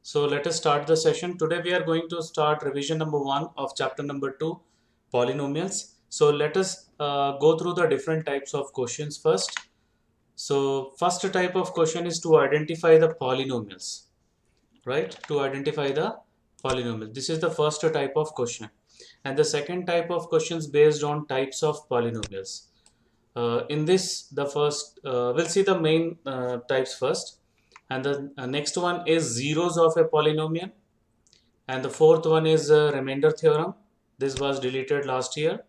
So let us start the session. Today we are going to start revision number 1 of chapter number 2, polynomials. So let us go through the different types of questions first. So first type of question is to identify the polynomials, right? To identify the polynomial. This is the first type of question. And the second type of questions based on types of polynomials. In this, the first, we'll see the main types first. And the next one is zeros of a polynomial. And the fourth one is remainder theorem. This was deleted last year.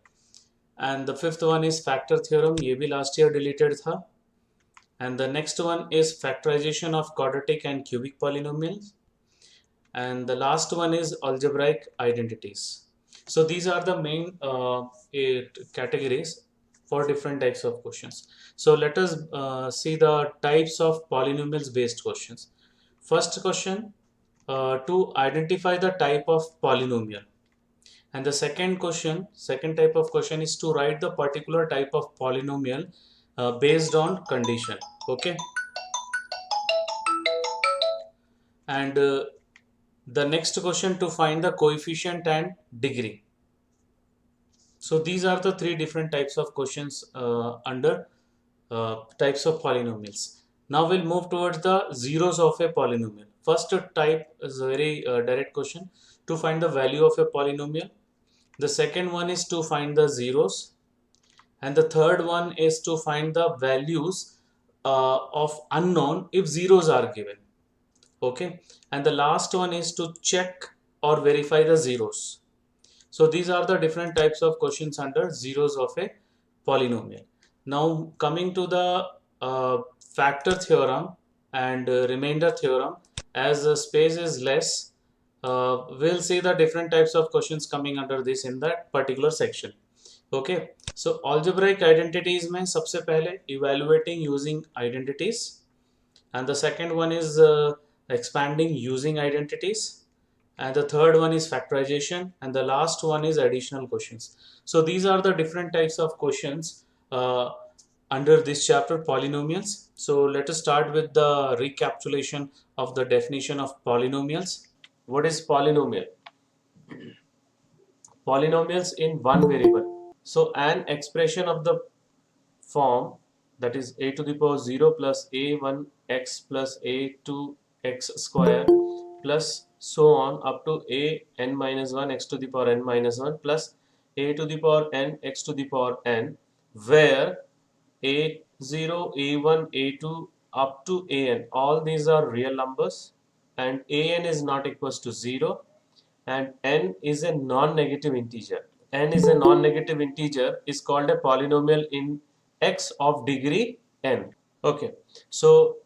And the fifth one is factor theorem. ये भी last year deleted था. And the next one is factorization of quadratic and cubic polynomials. And the last one is algebraic identities. So these are the main categories for different types of questions. So let us see the types of polynomials based questions. First question, to identify the type of polynomial. And the second type of question is to write the particular type of polynomial based on condition. Okay. And the next question, to find the coefficient and degree. So these are the three different types of questions under types of polynomials. Now we'll move towards the zeros of a polynomial. First type is a very direct question, to find the value of a polynomial. The second one is to find the zeros. And the third one is to find the values of unknown if zeros are given. Okay. And the last one is to check or verify the zeros. So these are the different types of questions under zeros of a polynomial. Now coming to the factor theorem and remainder theorem, as the space is less, we'll see the different types of questions coming under this in that particular section. Okay, so algebraic identities में सबसे पहले evaluating using identities, and the second one is expanding using identities, and the third one is factorization, and the last one is additional questions. So these are the different types of questions under this chapter, polynomials. So let us start with the recapitulation of the definition of polynomials. What is polynomial? Polynomials in one variable. So an expression of the form, that is a to the power 0 plus a1x plus a2x square plus so on up to a n minus 1 x to the power n minus 1 plus a to the power n x to the power n, where a0, a1, a2 up to an, all these are real numbers, and an is not equals to 0, and n is a non-negative integer. N is a non-negative integer is called a polynomial in x of degree n. Okay, so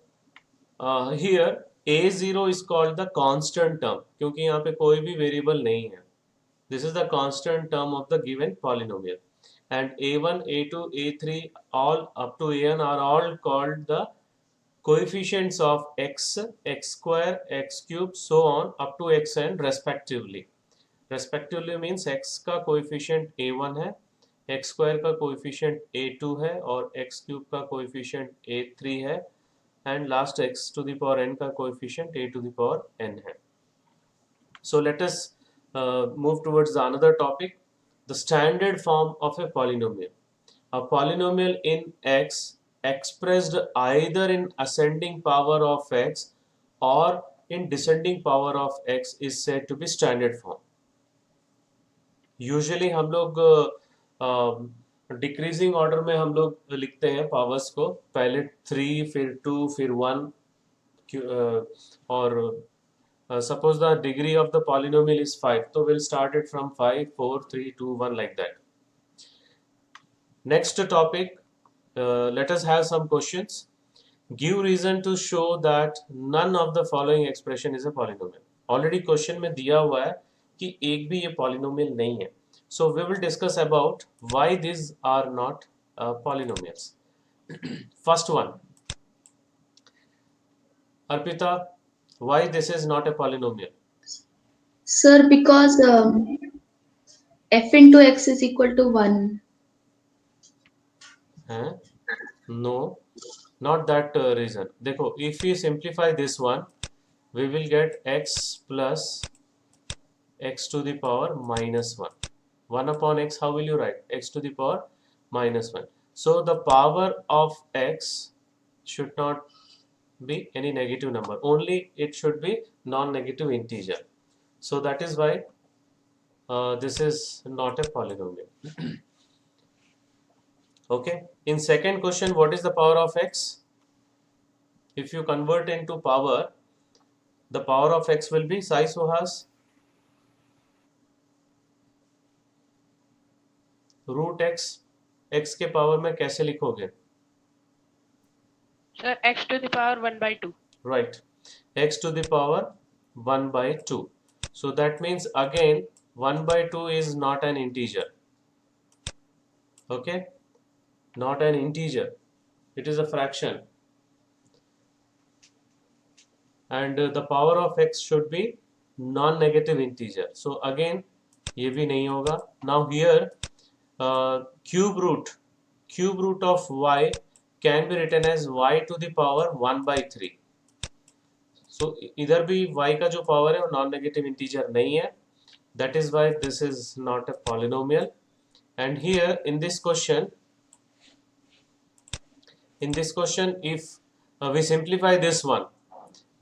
here a0 is called the constant term क्योंकि यहाँ पे कोई भी variable नहीं है. This is the constant term of the given polynomial, and a1, a2, a3 all up to an are all called the coefficients of x, x square, x cube, so on up to xn respectively. Respectively means x का coefficient a1 है, x square का coefficient a2 है और x cube का coefficient a3 है, and last x to the power n का coefficient a to the power n है. So let us move towards the another topic, the standard form of a polynomial. A polynomial in x expressed either in ascending power of x or in descending power of x is said to be standard form. Usually हम लोग decreasing order में हम लोग लिखते हैं powers को, पहले 3 फिर 2 फिर 1, और suppose the degree of the polynomial is 5, तो will start it from 5 4 3 2 1 like that. Next topic, let us have some questions. Give reason to show that none of the following expression is a polynomial. Already question में दिया हुआ है कि एक भी ये polynomial नहीं है. So we will discuss about why these are not polynomials. First one, Arpita, why this is not a polynomial? Sir, because f into x is equal to 1. No, not that reason. देखो, if you simplify this one, we will get x plus x to the power minus 1. 1 upon x, how will you write? X to the power minus 1. So the power of x should not be any negative number. Only it should be non-negative integer. So that is why this is not a polynomial. Okay. In second question, what is the power of x? If you convert into power, the power of x will be Sai Suhas root x के power में कैसे लिखोगे? Sir, x to the power 1 by 2. Right, x to the power 1 by 2. So that means again 1 by 2 is not an integer. Okay, not an integer, it is a fraction, and the power of x should be non-negative integer. So again ये भी नहीं होगा. Now here cube root of y can be written as y to the power 1 by 3. So इधर भी y का जो power है वो नॉन नेगेटिव इंटीजर नहीं है. That is why this is not a polynomial. And here in this question, if we simplify this one,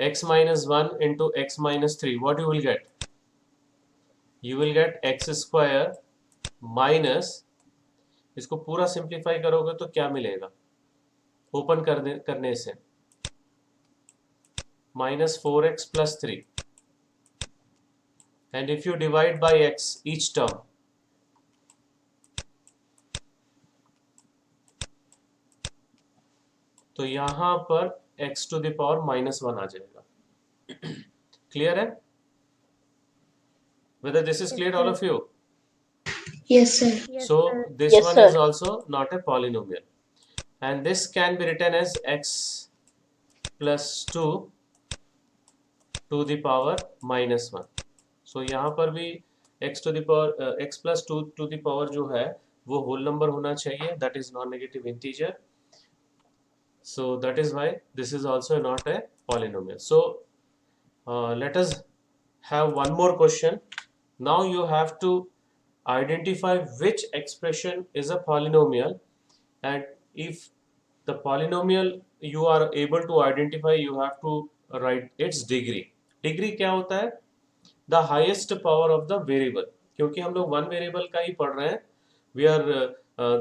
x minus 1 into x minus 3, what you will get? You will get x square minus, इसको पूरा simplify करोगे तो क्या मिलेगा? Open करने से minus 4x plus 3, and if you divide by x each term, तो यहां पर x to the power minus 1 आ जाएगा. क्लियर है? Whether this is clear, all of you? Yes, sir. So this Yes, one sir. is also not a polynomial, and this can be written as x plus 2 to the power minus 1. So यहाँ पर भी x to the power x plus 2 to the power जो है वो whole number होना चाहिए, that is non-negative integer. So that is why this is also not a polynomial. So let us have one more question. Now you have to identify which expression is a polynomial, and if the polynomial you are able to identify, you have to write its degree. Degree क्या होता है? The highest power of the variable. क्योंकि हम लोग one variable का ही पढ़ रहे हैं, we are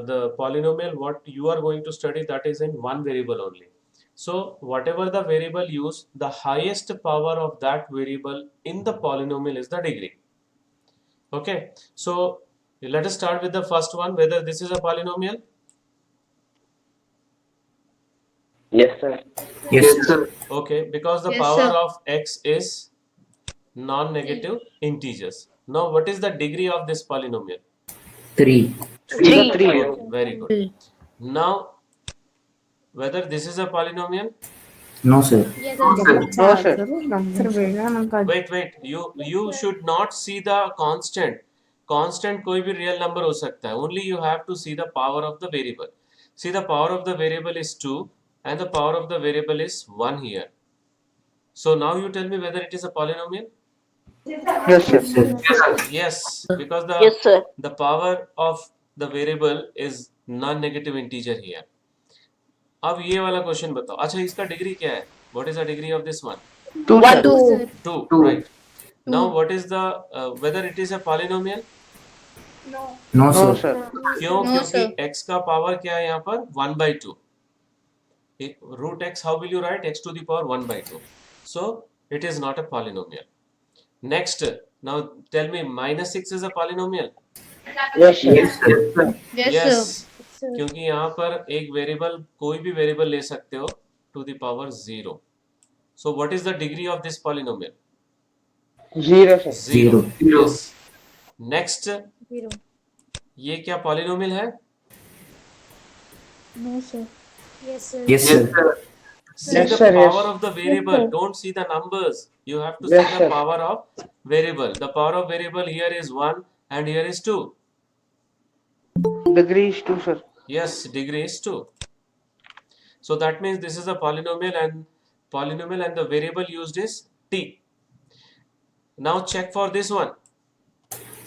the polynomial what you are going to study that is in one variable only. So whatever the variable used, the highest power of that variable in the polynomial is the degree. Okay, so let us start with the first one, whether this is a polynomial. Yes, sir. Yes, sir. Okay, because the Yes, power sir. of x is non-negative integers. Now what is the degree of this polynomial? 3. Three. Good, very good. Now whether this is a polynomial? No, sir. No, sir. Wait, you should not see the constant कोई भी real number हो सकता है. Only you have to see the power of the variable. See, the power of the variable is 2 and the power of the variable is 1 here. So now you tell me whether it is a polynomial? Yes, sir. Yes, because Yes, sir. the power of the variable is non-negative integer here. अब ये वाला question बताओ. अच्छा, इसका degree क्या है? What is the degree of this one? 2, One, sir. 2, Two. right? Now what is the whether it is a polynomial? No, No, sir. sir. क्यों? No, क्योंकि sir. x का पावर क्या है यहाँ पर? 1 by 2. Root x, how will you write? X to the power 1 by 2. So it is not a polynomial. Next, now tell me, minus 6 is a polynomial? Yes, sir. Yes, sir. Yes, sir. क्योंकि यहाँ पर एक variable, कोई भी variable ले सकते हो to the power 0. So what is the degree of this polynomial? 0, sir. 0. Zero. Yes. Next, ये क्या polynomial है? Yes, sir. See Yes, the sir, yes. power of the variable. Don't see the numbers. You have to Yes, see the sir. power of variable. The power of variable here is 1 and here is 2. Degree is 2, sir. Yes, degree is 2. So that means this is a polynomial, and the variable used is t. Now check for this one.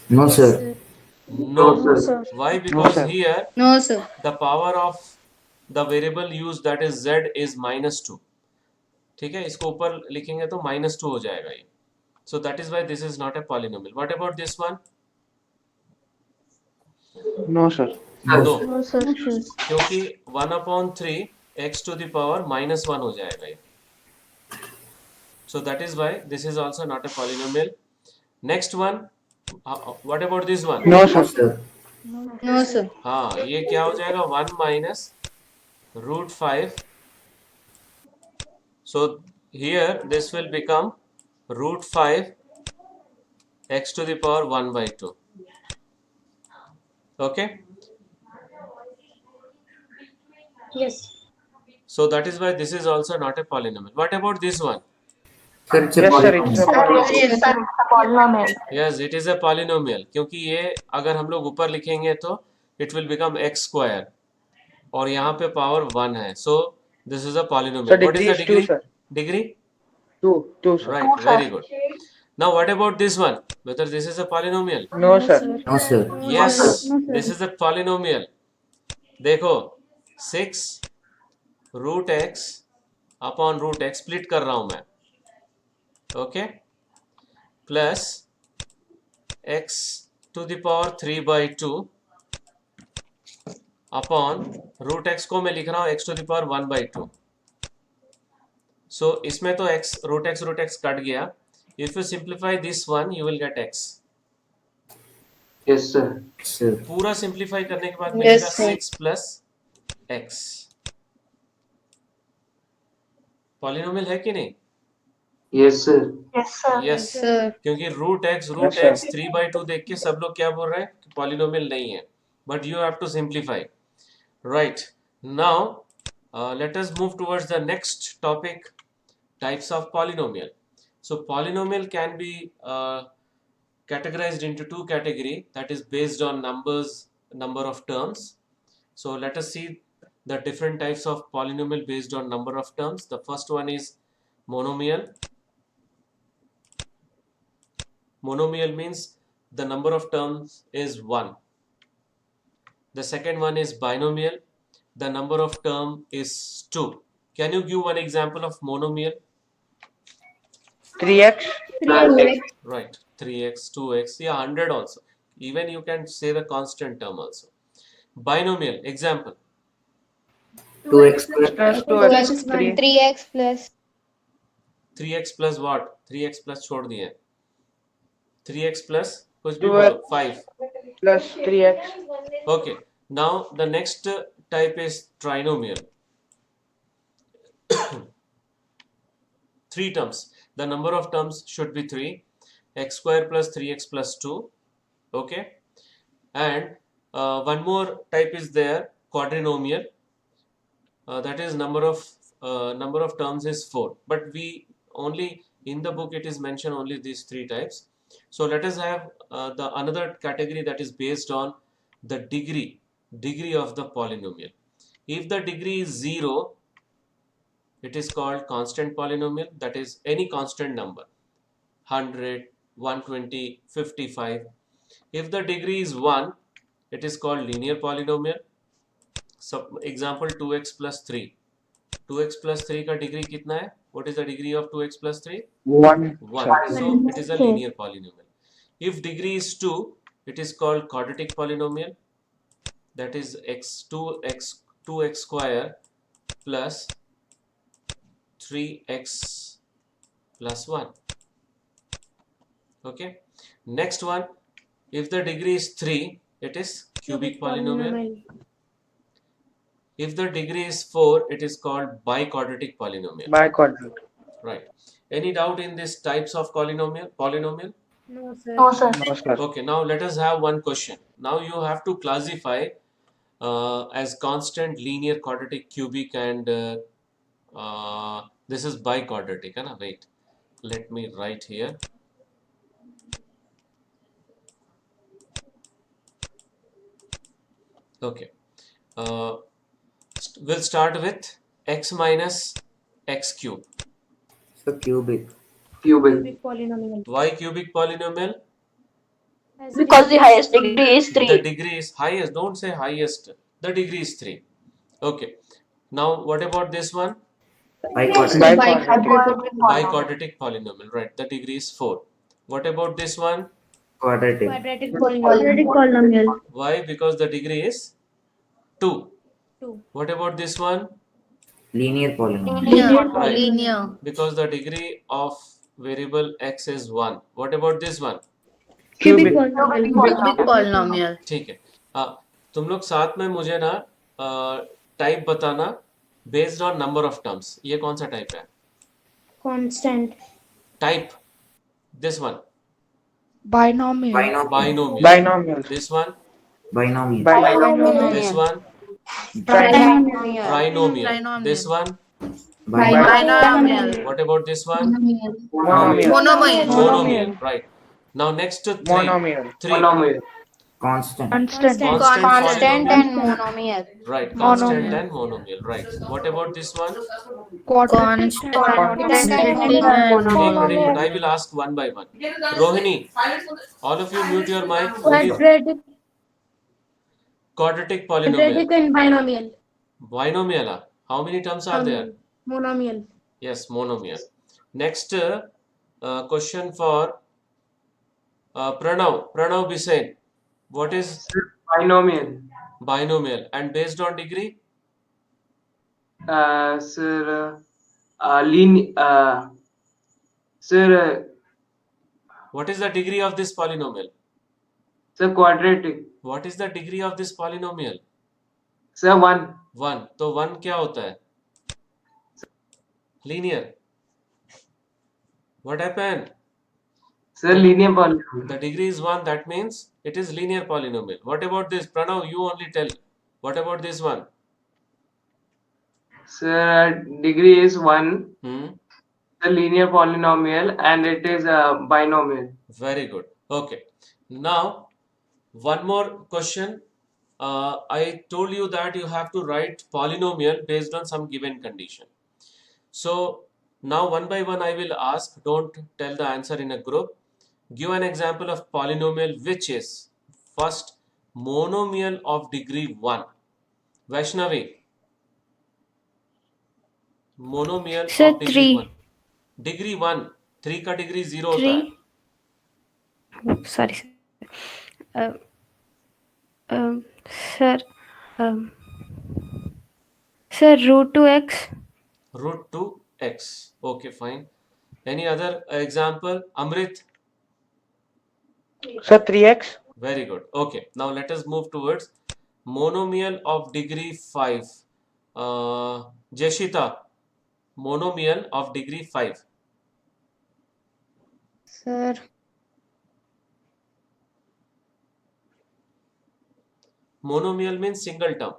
No, sir. No. No, sir. Why? Because sir. here No, sir. the power of the variable used, that is z, is -2. ठीक है, इसको ऊपर लिखेंगे तो -2 हो जाएगा ये. So that is why this is not a polynomial. What about this one? No, sir. No. No, sir. क्योंकि 1/3 x to the power -1 हो जाएगा ये. So that is why this is also not a polynomial. Next one, what about this one? No, No, sir. sir. No, sir. हाँ, ये क्या हो जाएगा? 1 - √5. So here this will become √5 x to the power 1/2. Okay. Yes. So that is why this is also not a polynomial. What about this one? Sir, it's a Yes, sir. It's a polynomial. polynomial. Yes, it is a polynomial. क्योंकि ये अगर हम लोग ऊपर लिखेंगे तो it will become x² और यहाँ पे power 1 है. So this is a polynomial. So What is degree the is 2, degree? sir. Degree? 2, sir. Right, very good. Now what about this one? Whether this is a polynomial? No, sir. No, sir. Yes, this is a polynomial. देखो 6 √x upon √x split कर रहा हूं मैं. Okay, plus x to the power 3/2 upon √x को मैं लिख रहा हूं x to the power 1/2. So इसमें तो x √x कट गया. If you simplify this one, you will get x. Yes, sir. Sir. पूरा सिंप्लीफाई करने के बाद Yes, मिलेगा sir. 6 plus x. पॉलिनोमियल है कि नहीं? Yes, sir. Yes, Sir. क्योंकि √x Yes, sir. 3/2 देख के सब लोग क्या बोल रहे हैं कि पॉलिनोमियल नहीं है. But you have to simplify. Right, now let us move towards the next topic, types of polynomial. So polynomial can be categorized into two categories, that is based on number of terms. So let us see the different types of polynomial based on number of terms. The first one is monomial. Monomial means the number of terms is 1. The second one is binomial. The number of term is 2. Can you give one example of monomial? 3x. Right, 3x, 2x, yeah, 100 also. Even you can say the constant term also. Binomial, example. 2x plus Plus 2x. 3. 3x plus 3x plus what? 3x plus छोड़ दिए. 3x plus कुछ भी 2x. बोलो, 5. Plus 3x. Okay, now the next type is trinomial. 3 terms. The number of terms should be 3. x² plus 3x plus 2. Okay, and one more type is there, quadrinomial. That is number of terms is 4. But we only in the book it is mentioned only these 3 types. So let us have the another category that is based on the degree of the polynomial. If the degree is 0, it is called constant polynomial. That is any constant number, 100, 120, 55. If the degree is 1, it is called linear polynomial. So example 2x plus 3. 2x plus 3 का degree कितना है? What is the degree of 2x plus 3? 1. 1. So it is a linear polynomial. If degree is 2, it is called quadratic polynomial. That is 2x square plus 3x plus 1. Okay, next one, if the degree is 3, it is cubic polynomial. If the degree is 4, it is called biquadratic polynomial. Biquadratic. Right, any doubt in these types of polynomial? No, sir. Okay, now let us have one question. Now you have to classify as constant, linear, quadratic, cubic, and this is biquadratic, है ना? Wait, let me write here. Okay, we'll start with x minus x cube. so cubic. cubic. Why cubic polynomial? Because the highest degree is The 3. degree is highest. Don't say highest. The degree is 3. Okay. Now, what about this one? Biquadratic. Biquadratic. Biquadratic polynomial. Right. The degree is 4. What about this one? Quadratic. Quadratic polynomial. Why? Because the degree is 2. What about this one? Linear polynomial. Linear Right. polynomial. Because the degree of variable x is 1. What about this one? Cubic Cubic. polynomial. Cubic polynomial. ठीक है. तुम लोग साथ में मुझे ना type बताना based on number of terms. ये कौन सा टाइप है? Constant. Type. This one. Binomial. Binomial. Binomial. This one. Binomial. Binomial. This one. Trinomial. Trinomial. This one. Binomial. What about this one? Monomial. Monomial. Monomial. Right. Now next to 3. Monomial. 3. Monomial. Constant. Constant Constant polynomial. and monomial. Right. Constant and monomial. Right. What about this one? Constant. Okay, very good. I will ask one by one. Rohini, all of you mute your mic. Only quadratic polynomial. and binomial. Binomial. How many terms are there? Monomial. Yes, monomial. Next question for Pranav. Pranav Bisen. What is Binomial. binomial? And based on degree? Sir, sir, What is the degree of this polynomial? sir, quadratic. What is the degree of this polynomial? Sir, 1. 1. तो 1 क्या होता है? Linear. What happened? Sir, linear polynomial. The degree is 1. That means it is linear polynomial. What about this? Pranav, you only tell. What about this one? Sir, degree is 1. Hmm? The linear polynomial and it is a binomial. Very good. Okay. Now, one more question. I told you that you have to write polynomial based on some given condition. So, now one by one I will ask. Don't tell the answer in a group. Give an example of polynomial which is first monomial of degree 1. Vaishnavi. Monomial Sir, of degree 3. 1. Degree 1. 3 का degree 0 होता है. 3. Sorry. Sir. Sir, root 2x. Root 2x. Okay, fine. Any other example? Amrit? Sir, 3x. Very good. Okay, now let us move towards monomial of degree 5. Jeshita, monomial of degree 5. Sir. Monomial means single term.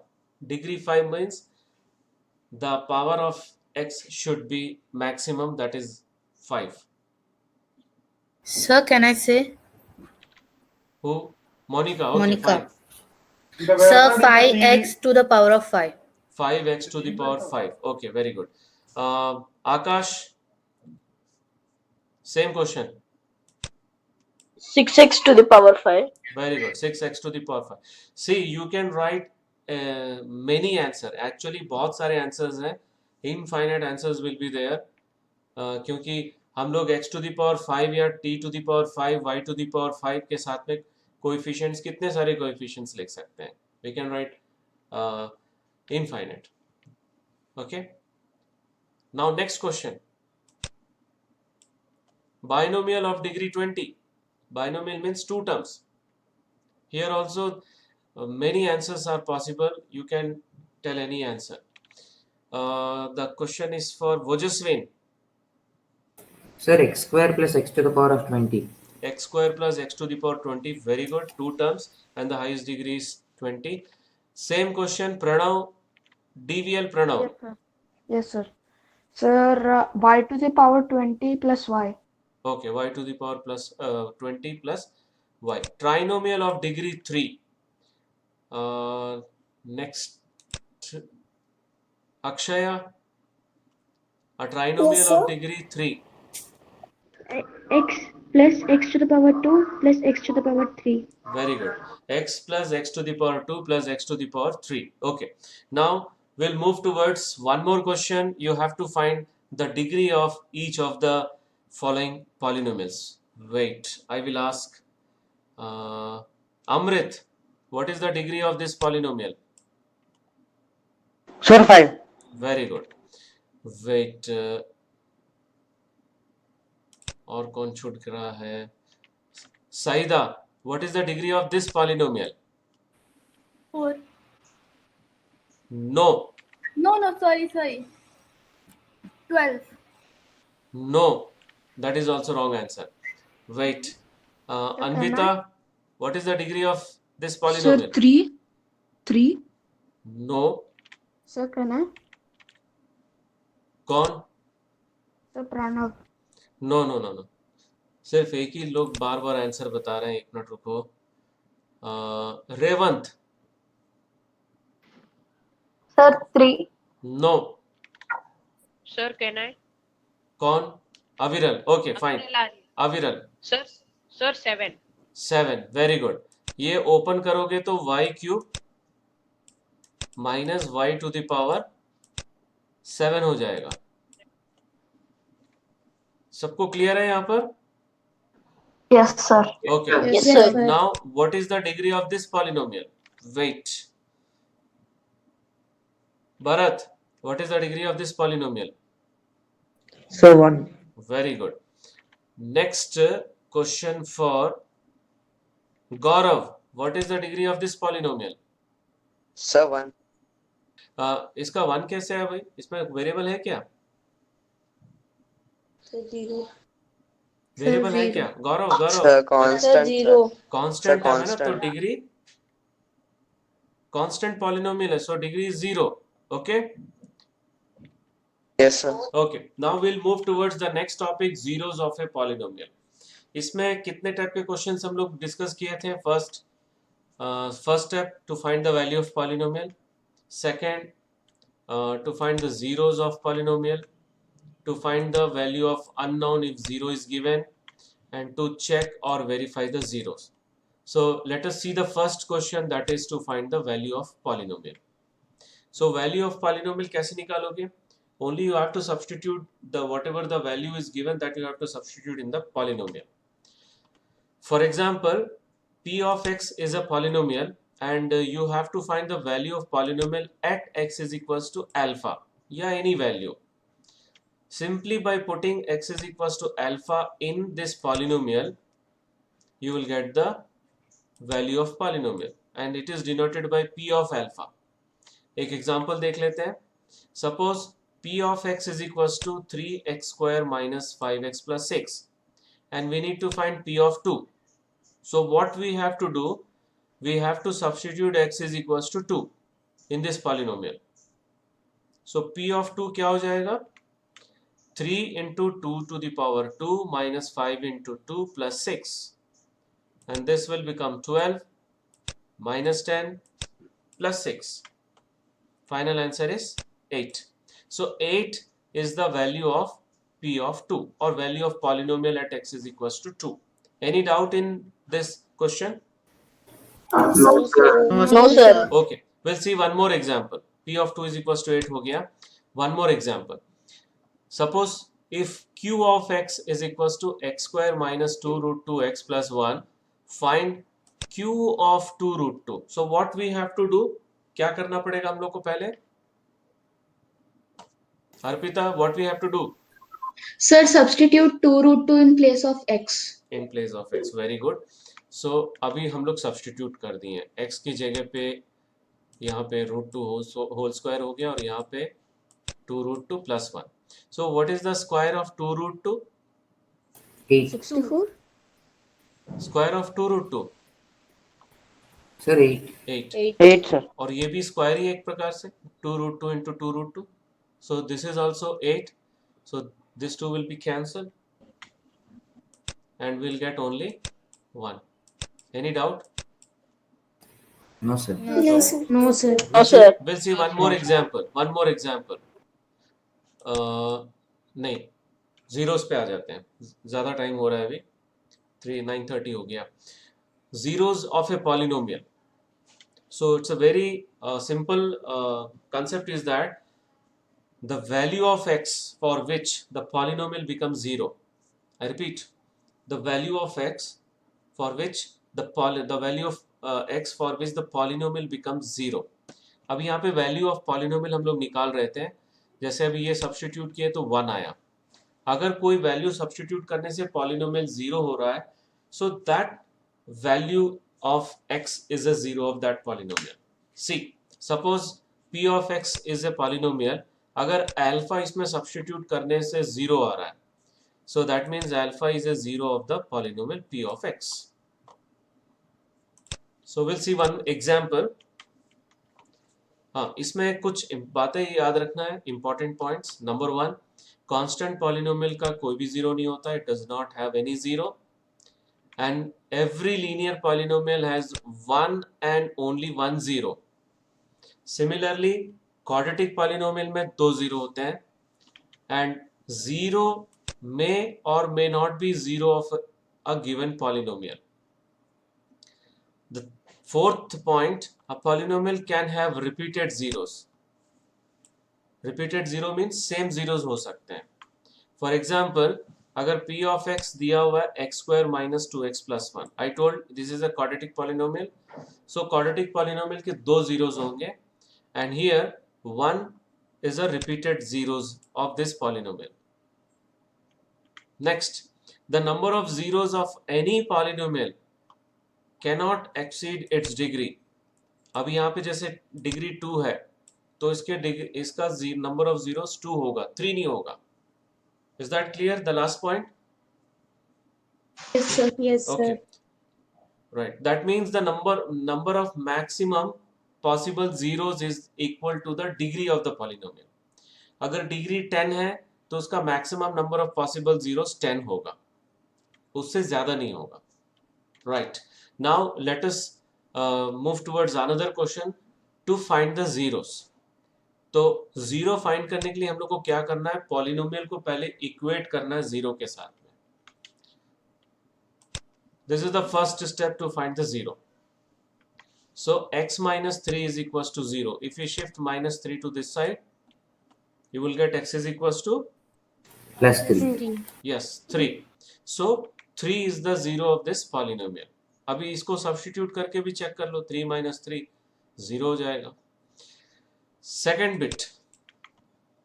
Degree 5 means the power of x should be maximum, that is 5. Sir, can I say? Who? Monica. Okay, Monica. fine. Sir, 5x to the power of 5. 5x to the power 5. Okay, very good. Akash, same question. 6x to the power 5. Very good. 6x to the power 5. See, you can write many answer. Actually, बहुत सारे answers हैं. Infinite answers will be there. क्योंकि हम लोग x to the power 5 या t to the power 5, y to the power 5 के साथ में coefficients, कितने सारे coefficients लिख सकते हैं. We can write infinite. Okay. Now next question. Binomial of degree 20. Binomial means 2 terms. Here also many answers are possible. You can tell any answer. The question is for Vojaswin. Sir, x square plus x to the power of 20. X square plus x to the power 20. Very good. 2 terms and the highest degree is 20. Same question. Pranav. DVL Pranav. Yes, sir. Sir, y to the power 20 plus y. Okay, y to the power plus 20 plus y. Trinomial of degree 3. Next, Akshaya. A trinomial of degree 3. x plus x to the power 2 plus x to the power 3. Very good. X plus x to the power 2 plus x to the power 3. Okay. Now we'll move towards one more question. You have to find the degree of each of the following polynomials. Wait, I will ask Amrit, what is the degree of this polynomial? Sir, 5. Very good. Wait, और कौन छूट रहा है? Saida, what is the degree of this polynomial? 4. No. No, sorry. 12. No, that is also wrong answer. Wait, Anvita, what is the degree of this polynomial? Sir, 3. No. Sir, can I? कौन? Sir, Pranav. No. सिर्फ एक ही लोग बार बार answer बता रहे हैं. एक minute रुको. Revanth. Sir, 3. No. Sir, can I? कौन? अविरल. Okay, fine. अविरल. Sir, 7. 7. Very good. ये ओपन करोगे तो y cube minus y to the power 7 हो जाएगा. सबको क्लियर है यहाँ पर? Yes, sir. Okay. Yes, sir. Now, what is the degree of this polynomial? Wait. Bharat, what is the degree of this polynomial? So 1. Very good. Next question for Gaurav. What is the degree of this polynomial? Sir, 1. इसका 1 कैसे है भाई? इसमें variable है क्या? Variable है क्या? गौरव. Sir, constant. Constant है ना, तो constant. डिग्री कांस्टेंट पॉलिनोमियल है, so degree is 0. Okay. Yes, sir. Okay, now we'll move towards the next topic, zeros of a polynomial. इसमें कितने टाइप के क्वेश्चंस हम लोग डिस्कस किए थे? First step to find the value of polynomial, second to find the zeros of polynomial, to find the value of unknown if 0 is given, and to check or verify the zeros. So let us see the first question, that is to find the value of polynomial. So value of polynomial कैसे निकालोगे? Only you have to substitute the whatever the value is given, that you have to substitute in the polynomial. For example, p of x is a polynomial and you have to find the value of polynomial at x is equals to alpha या any value. Simply by putting x is equals to alpha in this polynomial, you will get the value of polynomial and it is denoted by p of alpha. एक example देख लेते हैं. Suppose p of x is equals to 3x square minus 5x plus 6 and we need to find p of 2. So what we have to do, we have to substitute x is equals to 2 in this polynomial. So p of 2 क्या हो जाएगा? 3 into 2 to the power 2 minus 5 into 2 plus 6, and this will become 12 minus 10 plus 6. Final answer is 8. So 8 is the value of p of 2 or value of polynomial at x is equals to 2. Any doubt in this question? No, sir. Okay, we'll see one more example. P of 2 is equals to 8 हो गया. One more example. Suppose if q of x is equals to x square minus 2 root 2x plus 1, find q of 2 root 2. So what we have to do? क्या करना पड़ेगा हम लोग को पहले? Arpita, what we have to do? Sir, substitute 2 root 2 in place of x. In place of x. Very good. So अभी हम लोग substitute कर दिए हैं. x की जगह पे यहाँ पे root 2 whole square हो गया और यहाँ पे 2 root 2 plus 1. So what is the square of 2 root 2? 8. 64. Square of 2 root 2? Sir, 8. 8. 8, sir. और ये भी स्क्वायर ही एक प्रकार से 2 root 2 into 2 root 2. So this is also 8. So this 2 will be cancelled and we'll get only 1. Any doubt? No, sir. No, sir. No, sir. We'll see one more example. One more example. नहीं, zeros पे आ जाते हैं, ज़्यादा time हो रहा है अभी, 9:30 हो गया. Zeros of a polynomial. So it's a very simple concept is that the value of x for which the polynomial becomes 0. I repeat, the value of x for which the value of x for which the polynomial becomes 0. अब यहाँ पे value of polynomial हम लोग निकाल रहे थे, जैसे अभी ये substitute किए तो 1 आया. अगर कोई value substitute करने से polynomial 0 हो रहा है, so that value of x is a 0 of that polynomial. See, suppose p of x is a polynomial, अगर alpha इसमें substitute करने से 0 आ रहा है, so that means alpha is a 0 of the polynomial p of x. So we'll see one example. हाँ, इसमें कुछ बातें याद रखना है, important points. Number 1, constant polynomial का कोई भी 0 नहीं होता, it does not have any 0. And every linear polynomial has one and only one 0. Similarly, quadratic polynomial में 2 0 होते हैं, and 0 may or may not be 0 of a given polynomial. The fourth point, a polynomial can have repeated zeros. Repeated 0 means same zeros हो सकते हैं. For example, अगर p of x दिया हुआ है x square minus 2x plus 1, I told this is a quadratic polynomial, so quadratic polynomial के 2 zeros होंगे, and here 1 is a repeated zeros of this polynomial. Next, the number of zeros of any polynomial cannot exceed its degree. अब यहाँ पे जैसे degree 2 है, तो इसका number of zeros 2 होगा, 3 नहीं होगा. Is that clear? The last point? Yes, sir. Yes, Okay. sir. Right. That means the number of maximum possible zeros is equal to the degree of the polynomial. अगर degree 10 है तो उसका maximum number of possible zeros 10 होगा, उससे ज़्यादा नहीं होगा. Right. Now let us move towards another question to find the zeros. तो जीरो फाइंड करने के लिए हम लोग को क्या करना है, पॉलिनोमियल को पहले इक्वेट करना है जीरो के साथ में. This is the first step to find the zero. So x minus 3 is equals to 0. If you shift minus 3 to this side, you will get x is equals to plus 3. yes 3. So 3 is the zero of this polynomial. अभी इसको substitute करके भी check कर लो, 3 minus 3 0 हो जाएगा. Second bit,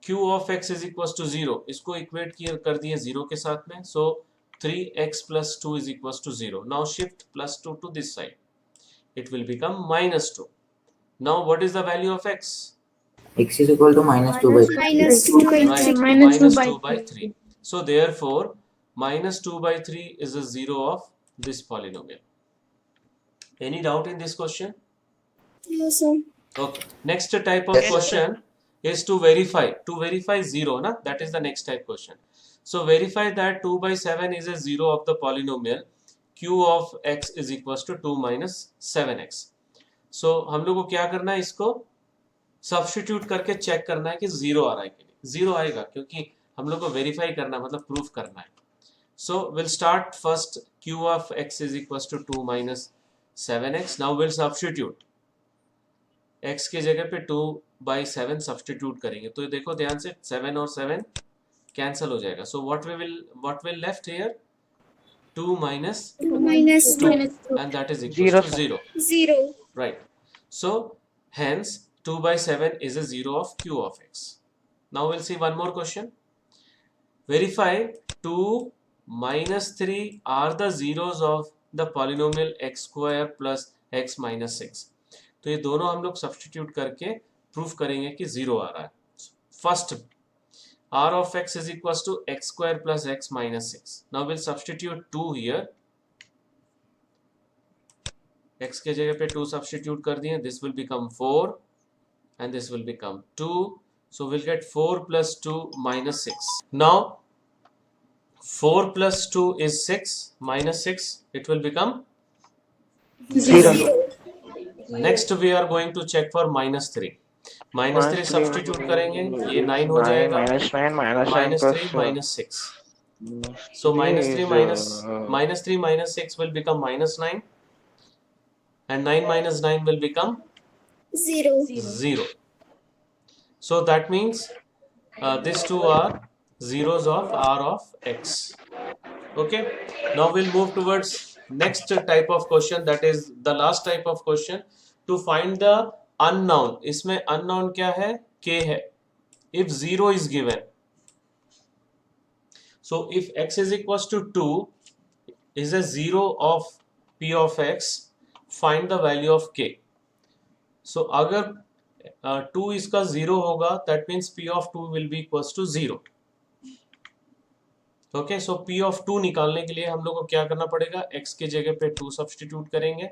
q of x is equals to 0, इसको equate कर दिए 0 के साथ में, so 3x plus 2 is equals to 0. Now shift plus 2 to this side, it will become minus 2. Now what is the value of x? X is equal to minus 2 by 3. Minus 2 by Right, 3. minus 2 by 3. So therefore minus 2 by 3 is a 0 of this polynomial. Any doubt in this question? No, sir. Okay. Next type of question is to verify 0, na? That is the next type question. So verify that 2 by 7 is a 0 of the polynomial q of x is equals to 2 minus 7x. So हम लोग को क्या करना है, इसको substitute करके check करना है कि 0 आ रहा है कि नहीं. 0 आएगा क्योंकि हम लोग को वेरीफाई करना है, मतलब प्रूफ करना है. So we'll start first, q of x is equals to 2 minus 7x. Now we'll substitute. x के जगह पे 2 by 7 सब्स्टिट्यूट करेंगे, तो देखो ध्यान से 7 और 7 कैंसिल हो जाएगा. सो what will left here, 2 minus 2 and that is equal to 0. 0. Right. So hence 2 by 7 is a 0 of q of x. Now we'll see one more question. Verify 2 minus 3 are the zeros of the polynomial x square plus x minus 6. तो ये दोनों हम लोग substitute करके proof करेंगे कि 0 आ रहा है. First, r of x is equals to x square plus x minus 6. Now we'll substitute 2 here. x के जगह पे 2 सब्स्टिट्यूट कर दिए, this will become 4 and this will become 2. So we'll get 4 plus 2 minus 6. Now 4 plus 2 is 6 minus 6, it will become 0. Next we are going to check for minus 3. minus 3 substitute करेंगे, ये 9 हो जाएगा, minus 9 minus 9 minus plus 3 minus 6. So minus 3 minus 6 will become minus 9, and 9 minus 9 will become 0. So that means these two are zeros of R of x. Okay, now we'll move towards next type of question, that is the last type of question, to find the unknown. इसमें unknown क्या है? K है. If 0 is given, so if x is equals to 2 is a 0 of p of x, find the value of k. So अगर 2 इसका 0 होगा, that means p of 2 will be equals to 0. Okay, so p of 2 निकालने के लिए हम लोग को क्या करना पड़ेगा? x की जगह पे 2 सब्स्टिट्यूट करेंगे.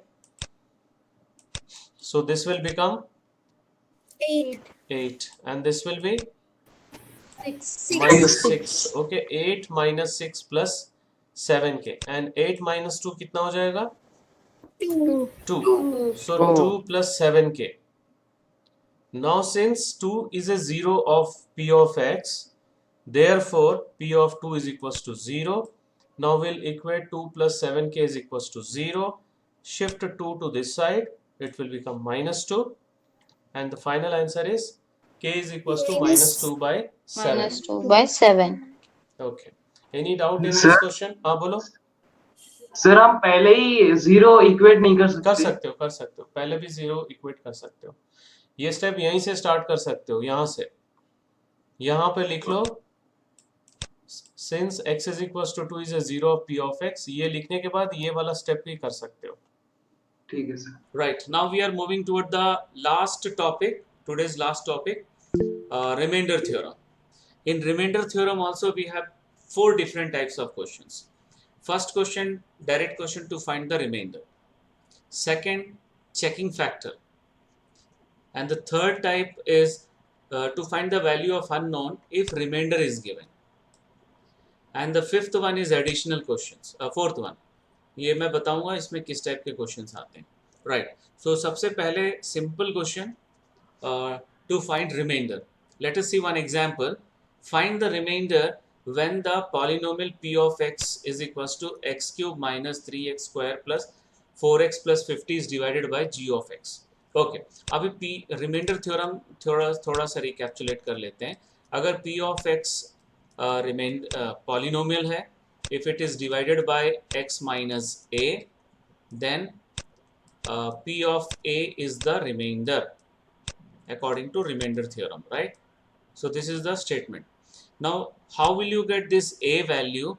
So this will become 8 and this will be minus 6. Okay, 8 minus 6 plus 7k, and 8 minus 2 कितना हो जाएगा? 2. So 2 plus 7k. Now since 2 is a 0 of p of x, therefore p of 2 is equals to 0. Now we'll equate 2 plus 7k is equals to 0. Shift 2 to this side, it will become minus 2, and the final answer is k is equals to minus 2 by 7. minus 2 by 7. Okay, any doubt in this question? हाँ बोलो. Sir हम पहले ही 0 equate नहीं कर कर सकते हो, पहले भी 0 इक्वेट कर सकते हो. ये स्टेप यहीं से स्टार्ट कर सकते हो, यहाँ से. यहाँ पे लिख लो since x is equals to 2 is a 0 of p of x. ये लिखने के बाद ये वाला स्टेप भी कर सकते हो. ठीक है sir. Right, now we are moving toward the last topic, today's last topic, remainder theorem. In remainder theorem also we have 4 different types of questions. First question, direct question to find the remainder. Second, checking factor. And the third type is to find the value of unknown if remainder is given. And the fifth one is additional questions. Fourth one, ये मैं बताऊंगा इसमें किस type के questions आते हैं. Right, so सबसे पहले simple question to find remainder. Let us see one example. Find the remainder when the polynomial p of x is equals to x cube minus 3x square plus 4x plus 50 is divided by g of x. Okay, अभी p remainder theorem थोड़ा सा recapitulate कर लेते हैं. अगर p of x polynomial है, if it is divided by x minus a, then p of a is the remainder according to remainder theorem, right? So this is the statement. Now how will you get this a value?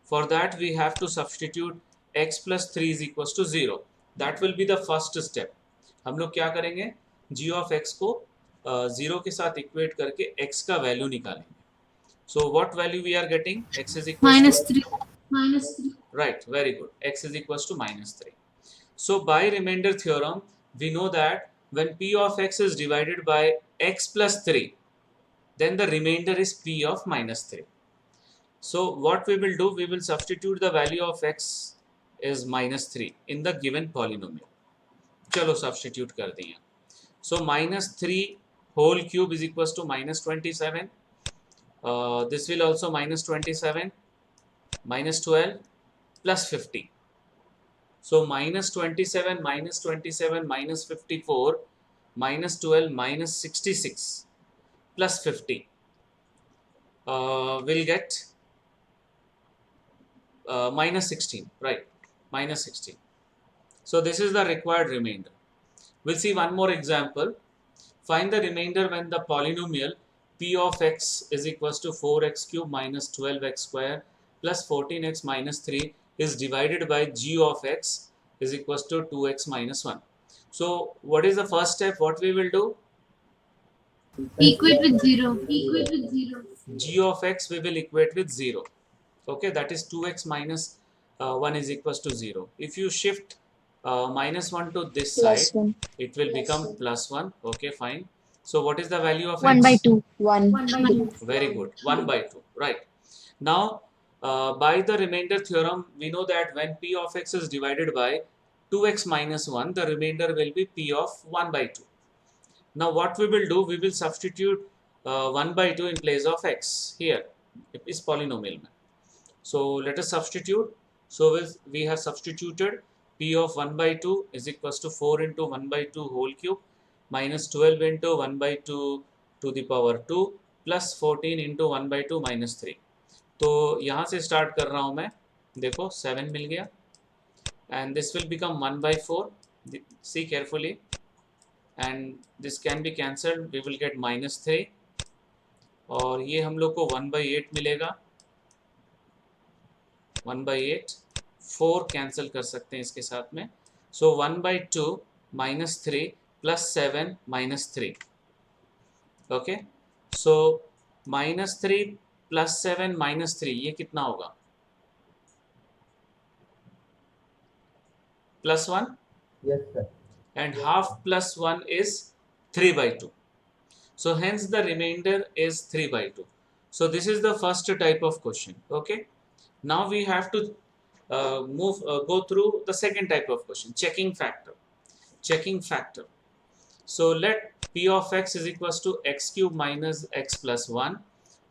For that we have to substitute x plus 3 is equals to 0. That will be the first step. हम लोग क्या करेंगे? g of x को 0 के साथ equate करके x का value निकालेंगे. So what value we are getting? X is equals to minus 3. Right, very good. X is equals to minus 3. So by remainder theorem, we know that when p of x is divided by x plus 3, then the remainder is p of minus 3. So what we will do, we will substitute the value of x is minus 3 in the given polynomial. चलो substitute कर दिए. So minus 3 whole cube is equals to minus 27. This will also minus 27, minus 12 plus 50. So minus 27, minus 27, minus 54, minus 12, minus 66 plus 50 will get minus 16, right? Minus 16. So this is the required remainder. We'll see one more example. Find the remainder when the polynomial p of x is equals to 4x cube minus 12x square plus 14x minus 3 is divided by g of x is equals to 2x minus 1. So what is the first step? What we will do? Equate with 0. Equate with 0. G of x we will equate with 0. Okay, that is 2x minus 1 is equals to 0. If you shift minus 1 to this Plus side, 1. it will become plus 1. Okay, fine. So what is the value of 1 x? by 2. 1. 1 by 2. Very good. 1 by 2. Right. Now, by the remainder theorem, we know that when p of x is divided by 2x minus 1, the remainder will be p of 1 by 2. Now, what we will do, we will substitute 1 by 2 in place of x here. It is polynomial. So let us substitute. So we have substituted p of 1 by 2 is equals to 4 into 1 by 2 whole cube minus 12 into 1 by 2 to the power 2 plus 14 into 1 by 2 minus 3. तो यहाँ से start कर रहा हूँ मैं, देखो 7 मिल गया, and this will become 1 by 4. See carefully, and this can be cancelled. We will get minus 3, और ये हम लोग को 1 by 8 मिलेगा. 1 by 8, 4 कैंसिल कर सकते हैं इसके साथ में. So 1 by 2 minus 3 plus 7 minus 3. Okay, so minus 3 plus 7 minus 3, ये कितना होगा? Plus 1? Yes, sir. And half plus 1 is 3 by 2. So hence the remainder is 3 by 2. So this is the first type of question. Okay. Now we have to go through the second type of question, checking factor. Checking factor. So let p of x is equals to x cube minus x plus 1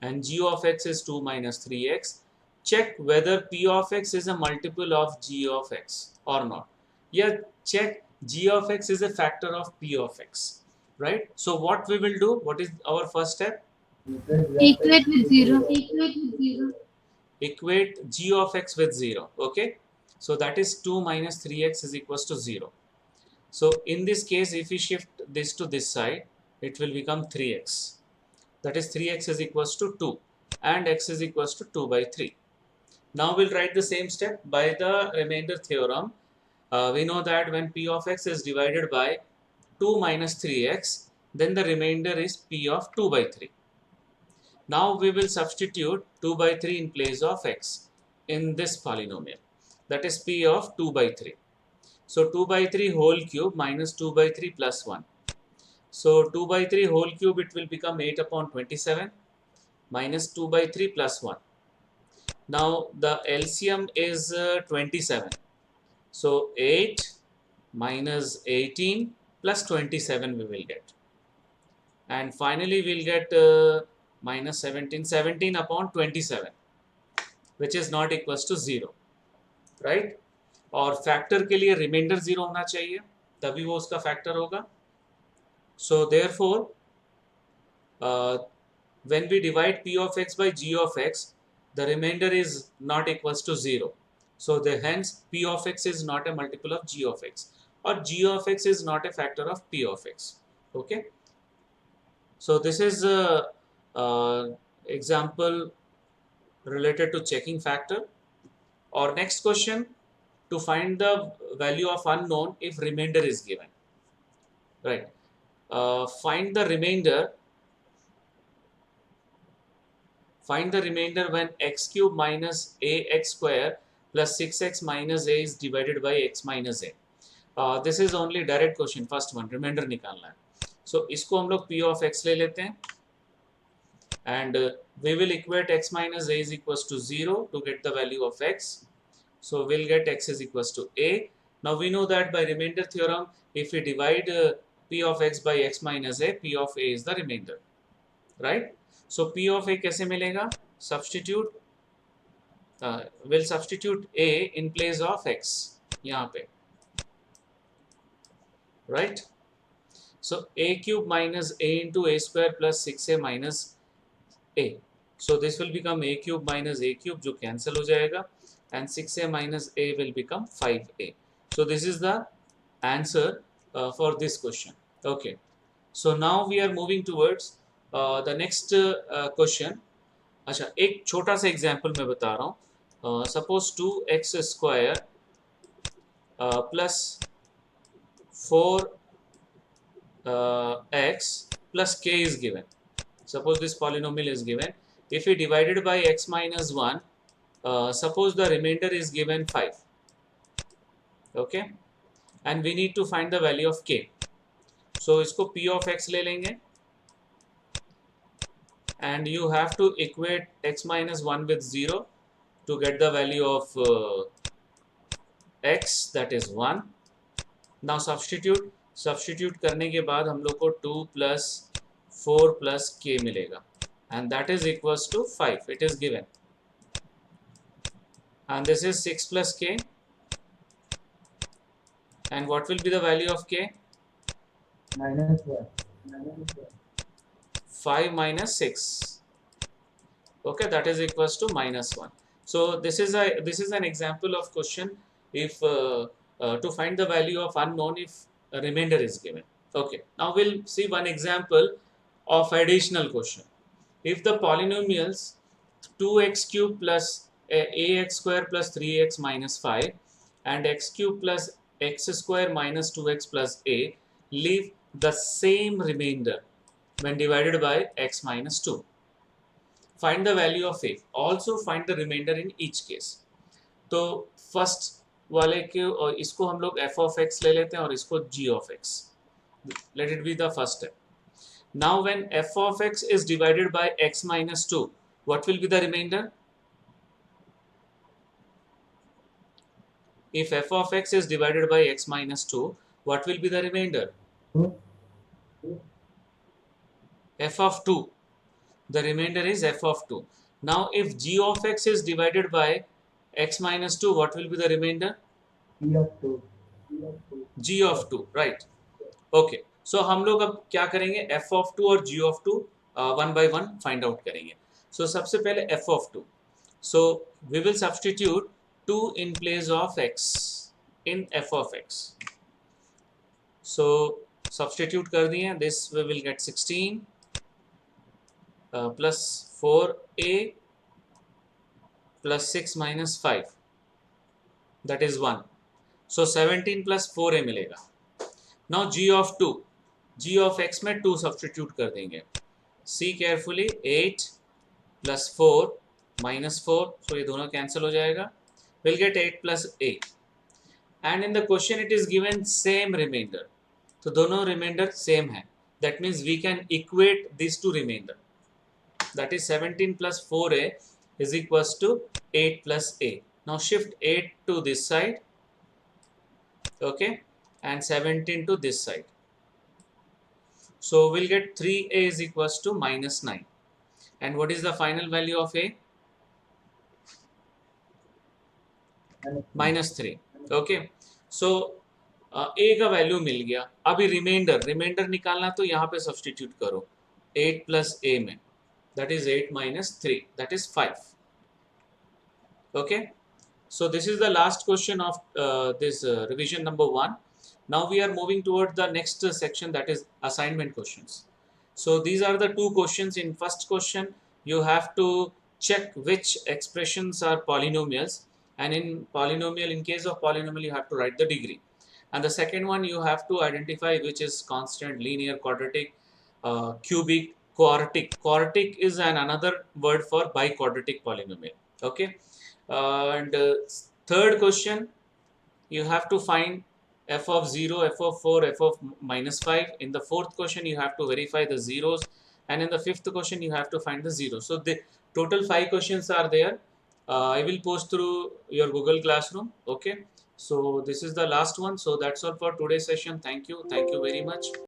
and g of x is 2 minus 3x. Check whether p of x is a multiple of g of x or not. Yeah, check g of x is a factor of p of x, right? So what we will do, what is our first step? Equate with 0. Equate with 0. Equate g of x with 0. Okay, so that is 2 minus 3x is equals to 0. So in this case, if we shift this to this side, it will become 3x. That is 3x is equals to 2 and x is equals to 2 by 3. Now we'll write the same step by the remainder theorem. We know that when p of x is divided by 2 minus 3x, then the remainder is p of 2 by 3. Now we will substitute 2 by 3 in place of x in this polynomial. That is p of 2 by 3. So 2 by 3 whole cube minus 2 by 3 plus 1. So 2 by 3 whole cube, it will become 8 upon 27 minus 2 by 3 plus 1. Now the LCM is 27. So 8 minus 18 plus 27 we will get. And finally we'll get minus 17 upon 27, which is not equals to 0. Right? और factor के लिए reminder 0 होना चाहिए, तभी वो उसका factor होगा. So therefore, when we divide p of x by g of x, the remainder is not equals to 0. So hence p of x is not a multiple of g of x, or g of x is not a factor of p of x. Okay. So this is a example related to checking factor. Or next question, to find the value of unknown if remainder is given. Right. Find the remainder. Find the remainder when x cube minus ax square plus 6x minus a is divided by x minus a. This is only direct question, first one, remainder निकालना है. So इसको हम लोग p of x ले लेते हैं, and we will equate x minus a is equals to 0 to get the value of x. So we'll get x is equals to a. Now we know that by remainder theorem, if we divide p of x by x minus a, p of a is the remainder, right? So p of a कैसे मिलेगा? Substitute. We'll substitute a in place of x यहाँ पे, right? So a cube minus a into a square plus 6a minus a. So this will become a cube minus a cube, जो cancel हो जाएगा, and 6a minus a will become 5a. So this is the answer for this question. Okay. So now we are moving towards the next question. अच्छा, एक छोटा सा example मैं बता रहा हूँ. Suppose 2x square plus 4x plus k is given. Suppose this polynomial is given. If we divide it by x minus 1, suppose the remainder is given 5. Okay, and we need to find the value of k. So इसको p of x ले लेंगे, and you have to equate x minus 1 with 0 to get the value of x, that is 1. Now substitute करने के बाद हम लोग को 2 plus 4 plus k मिलेगा, and that is equals to 5. It is given. and this is 6 plus k, and what will be the value of k? Minus 5 minus 6. Okay, that is equals to minus 1. So this is an example of question if to find the value of unknown if a remainder is given. Okay, now we'll see one example of additional question. If the polynomials 2x cube plus ax square plus 3x minus 5 and x cube plus x square minus 2x plus a leave the same remainder when divided by x minus 2. Find the value of a. Also find the remainder in each case. तो first वाले के और इसको हम लोग f of x ले लेते हैं और इसको g of x. Let it be the first step. Now when f of x is divided by x minus 2, what will be the remainder? If f of x is divided by x minus 2, what will be the remainder? F of 2. The remainder is f of 2. Now if g of x is divided by x minus 2, what will be the remainder? G of 2. G of 2, right. Okay. So हम लोग अब क्या करेंगे? f of 2 और g of 2 one by one find out करेंगे. So सबसे पहले f of 2. So we will substitute 2 in place of x in f of x. So substitute कर दिए. This we will get 16 plus 4a plus 6 minus 5. That is 1. So 17 plus 4a मिलेगा. Now g of 2. G of x में 2 substitute कर देंगे. See carefully. 8 plus 4 minus 4. So ये दोनों cancel हो जाएगा. We'll get 8 plus a. And in the question it is given same remainder. तो दोनों remainder same है. That means we can equate these two remainder. That is 17 plus 4a is equals to 8 plus a. Now shift 8 to this side. Okay. And 17 to this side. So we'll get 3a is equals to minus 9. And what is the final value of a? Minus 3. Okay. So a का value मिल गया. अभी reminder निकालना तो यहाँ पे substitute करो 8 plus a में. That is 8 minus 3. That is 5. Okay. So this is the last question of this revision number 1. Now we are moving toward the next section, that is assignment questions. So these are the two questions. In first question, you have to check which expressions are polynomials, and in case of polynomial, you have to write the degree. And the second one, you have to identify which is constant, linear, quadratic, cubic, quartic. Quartic is another word for biquadratic polynomial. Okay. And third question, you have to find f of 0, f of 4, f of minus 5. In the fourth question, you have to verify the zeros, and in the fifth question, you have to find the zeros. So the total 5 questions are there. I will post through your Google Classroom. Okay. So this is the last one. So that's all for today's session. Thank you very much.